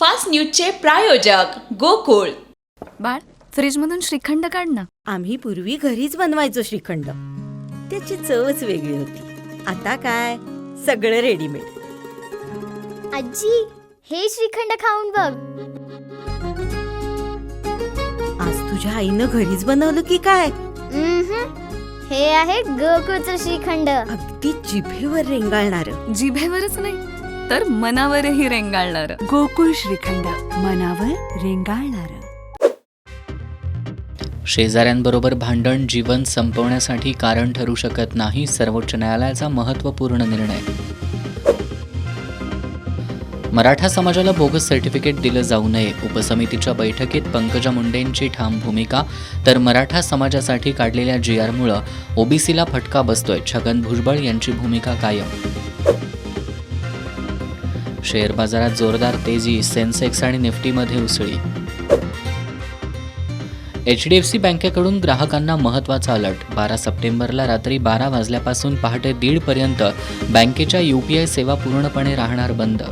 Fast न्यूजचे प्रायोजक गोकुळ. बाळ, फ्रीजमधून श्रीखंड काढ ना. आम्ही पूर्वी घरीच बनवायचो श्रीखंड. त्याची चवच वेगळी होती. आता काय सगळं रेडीमेड. आजी, हे श्रीखंड खाऊन बघ. आज तुझ्या आईनं घरीच बनवलं की काय? हे आहे गोकुळचं श्रीखंड. अगदी जिभेवर रेंगाळणार. जिभेवरच नाही तर मनावरही रेंगाळणार. गोकुळ श्रीखंड, मनावर रेंगाळणार. शेजाऱ्यांबरोबर भांडण जीवन संपवण्यासाठी कारण ठरू शकत नाही. सर्वोच्च न्यायालयाचा महत्त्वपूर्ण निर्णय. मराठा समाजाला बोगस सर्टिफिकेट दिलं जाऊ नये. उपसमितीच्या बैठकीत पंकजा मुंडेंची ठाम भूमिका. तर मराठा समाजासाठी काढलेल्या GRमुळं ओबीसीला फटका बसतोय. छगन भुजबळ यांची भूमिका कायम. शेअर बाजारात जोरदार तेजी. सेन्सेक्स आणि निफ्टीमध्ये उसळी. HDFC बँकेकडून ग्राहकांना महत्त्वाचा अलर्ट. 12 सप्टेंबरला रात्री 12 वाजल्यापासून पहाटे 1:30 पर्यंत बँकेच्या UPI सेवा पूर्णपणे राहणार बंद.